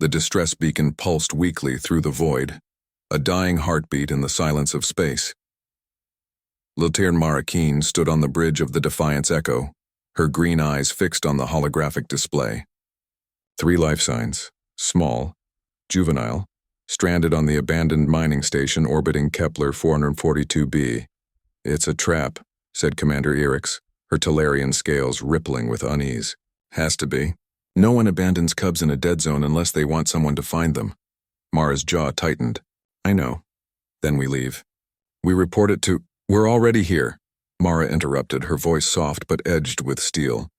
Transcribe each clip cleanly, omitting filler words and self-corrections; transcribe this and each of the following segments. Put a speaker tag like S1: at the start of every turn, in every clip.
S1: The distress beacon pulsed weakly through the void, a dying heartbeat in the silence of space. Lieutenant Mara Keene stood on the bridge of the Defiance Echo, her green eyes fixed on the holographic display. 3 life signs, small, juvenile, stranded on the abandoned mining station orbiting Kepler 442b. "It's a trap," said Commander Orcs, her Talarian scales rippling with unease. "Has to be. No one abandons cubs in a dead zone unless they want someone to find them." Mara's jaw tightened. "I know. Then we leave. We report it to—" "We're already here," Mara interrupted, her voice soft but edged with steel.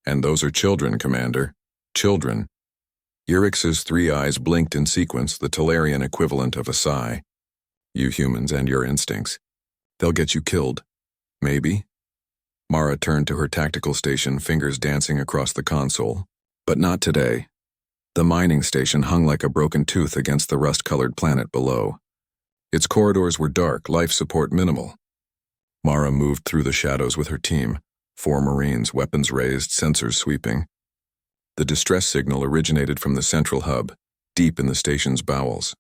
S1: "And those are children, Commander. Children." Urix's 3 eyes blinked in sequence, the Talarian equivalent of a sigh. "You humans and your instincts. They'll get you killed. Maybe." Mara turned to her tactical station, fingers dancing across the console. But not today. The mining station hung like a broken tooth against the rust-colored planet below. Its corridors were dark, life support minimal. Mara moved through the shadows with her team, 4 Marines, weapons raised, sensors sweeping. The distress signal originated from the central hub, deep in the station's bowels.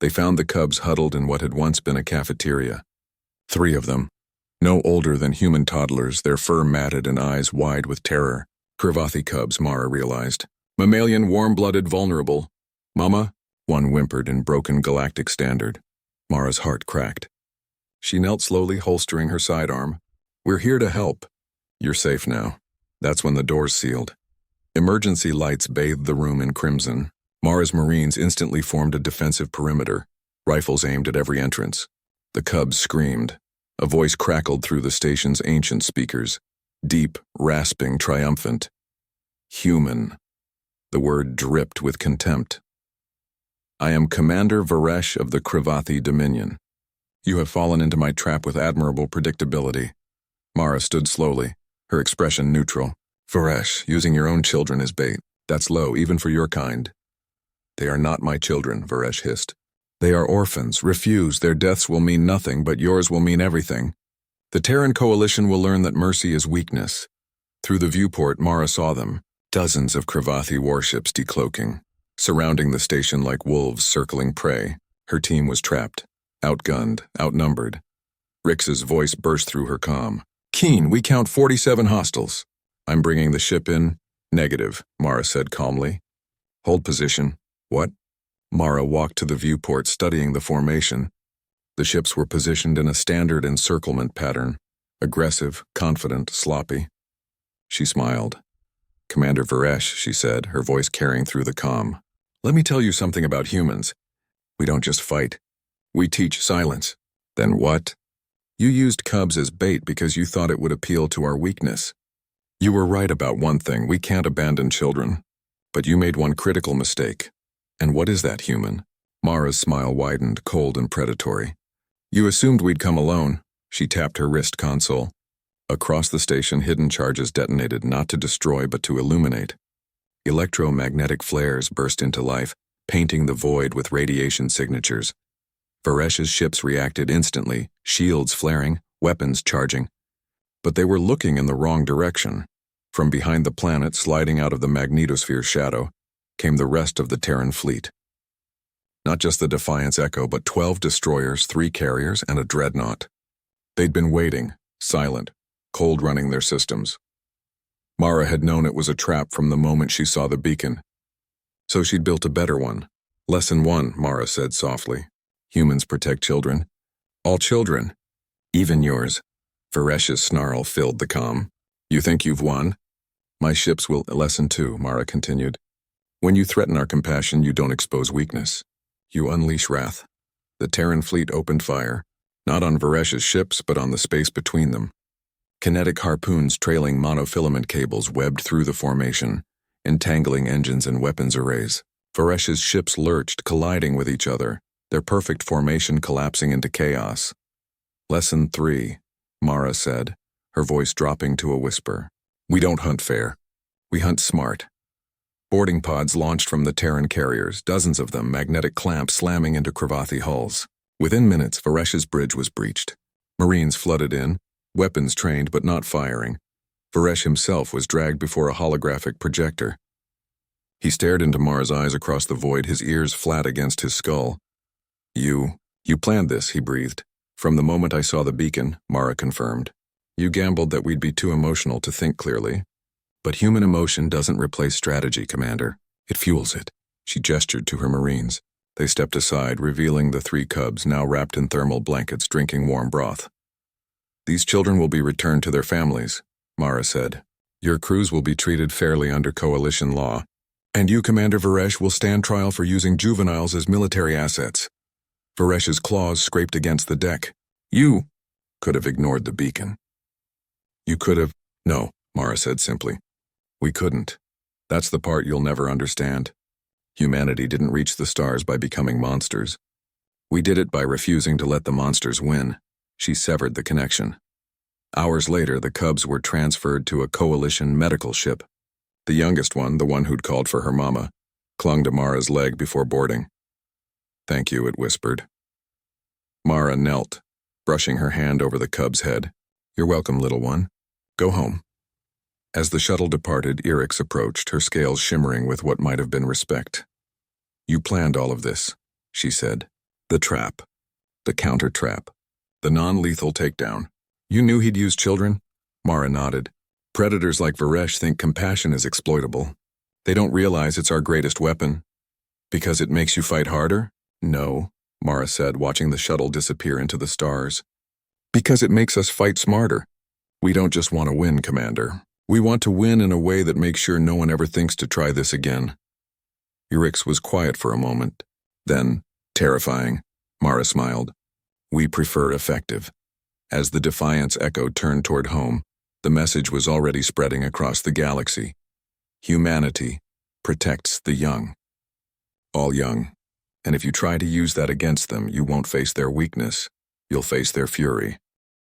S1: They found the cubs huddled in what had once been a cafeteria. 3 of them, no older than human toddlers, their fur matted and eyes wide with terror. Krivathi cubs, Mara realized. Mammalian, warm-blooded, vulnerable. "Mama," one whimpered in broken galactic standard. Mara's heart cracked. She knelt slowly, holstering her sidearm. "We're here to help." "You're safe now." That's when the doors sealed. Emergency lights bathed the room in crimson. Mara's Marines instantly formed a defensive perimeter, rifles aimed at every entrance. The cubs screamed. A voice crackled through the station's ancient speakers. Deep, rasping, triumphant. "Human." The word dripped with contempt. "I am Commander Varesh of the Krivathi Dominion. You have fallen into my trap with admirable predictability." Mara stood slowly, her expression neutral. "Varesh, using your own children as bait. That's low, even for your kind." "They are not my children," Varesh hissed. "They are orphans. Refuse. Their deaths will mean nothing, but yours will mean everything. The Terran Coalition will learn that mercy is weakness." Through the viewport, Mara saw them, dozens of Krivathi warships decloaking, surrounding the station like wolves circling prey. Her team was trapped, outgunned, outnumbered. Rix's voice burst through her comm. "Keene, we count 47 hostiles." "I'm bringing the ship in." "Negative," Mara said calmly. "Hold position." "What?" Mara walked to the viewport, studying the formation. The ships were positioned in a standard encirclement pattern, aggressive, confident, sloppy. She smiled. "Commander Varesh," she said, her voice carrying through the comm. "Let me tell you something about humans. We don't just fight. We teach silence." "Then what?" "You used cubs as bait because you thought it would appeal to our weakness. You were right about one thing: we can't abandon children. But you made one critical mistake." "And what is that, human?" Mara's smile widened, cold and predatory. "You assumed we'd come alone." She tapped her wrist console. Across the station, hidden charges detonated, not to destroy but to illuminate. Electromagnetic flares burst into life, painting the void with radiation signatures. Varesh's ships reacted instantly, shields flaring, weapons charging. But they were looking in the wrong direction. From behind the planet, sliding out of the magnetosphere's shadow, came the rest of the Terran fleet. Not just the Defiance Echo, but 12 destroyers, 3 carriers, and a dreadnought. They'd been waiting, silent, cold-running their systems. Mara had known it was a trap from the moment she saw the beacon. So she'd built a better one. "Lesson 1, Mara said softly. "Humans protect children. All children. Even yours." Varesh's snarl filled the comm. "You think you've won?" "My ships will." "Lesson 2, Mara continued. "When you threaten our compassion, you don't expose weakness. You unleash wrath." The Terran fleet opened fire, not on Varesh's ships, but on the space between them. Kinetic harpoons trailing monofilament cables webbed through the formation, entangling engines and weapons arrays. Varesh's ships lurched, colliding with each other, their perfect formation collapsing into chaos. "Lesson 3, Mara said, her voice dropping to a whisper. "We don't hunt fair. We hunt smart." Boarding pods launched from the Terran carriers, dozens of them, magnetic clamps slamming into Krivathi hulls. Within minutes, Varesh's bridge was breached. Marines flooded in, weapons trained but not firing. Varesh himself was dragged before a holographic projector. He stared into Mara's eyes across the void, his ears flat against his skull. You planned this, he breathed. From the moment I saw the beacon, Mara confirmed. You gambled that we'd be too emotional to think clearly. But human emotion doesn't replace strategy, Commander. It fuels it. She gestured to her Marines. They stepped aside, revealing the 3 cubs, now wrapped in thermal blankets, drinking warm broth. These children will be returned to their families, Mara said. Your crews will be treated fairly under coalition law. And you, Commander Varesh, will stand trial for using juveniles as military assets. Varesh's claws scraped against the deck. You could have ignored the beacon. You could have— No, Mara said simply. We couldn't. That's the part you'll never understand. Humanity didn't reach the stars by becoming monsters. We did it by refusing to let the monsters win. She severed the connection. Hours later, the cubs were transferred to a coalition medical ship. The youngest one, the one who'd called for her mama, clung to Mara's leg before boarding. Thank you, it whispered. Mara knelt, brushing her hand over the cub's head. You're welcome, little one. Go home. As the shuttle departed, Irix approached, her scales shimmering with what might have been respect. You planned all of this, she said. The trap. The counter-trap. The non-lethal takedown. You knew he'd use children? Mara nodded. Predators like Varesh think compassion is exploitable. They don't realize it's our greatest weapon. Because it makes you fight harder? No, Mara said, watching the shuttle disappear into the stars. Because it makes us fight smarter. We don't just want to win, Commander. We want to win in a way that makes sure no one ever thinks to try this again. Irix was quiet for a moment. Then, terrifying, Mara smiled. We prefer effective. As the Defiance echo turned toward home, the message was already spreading across the galaxy. Humanity protects the young. All young. And if you try to use that against them, you won't face their weakness. You'll face their fury.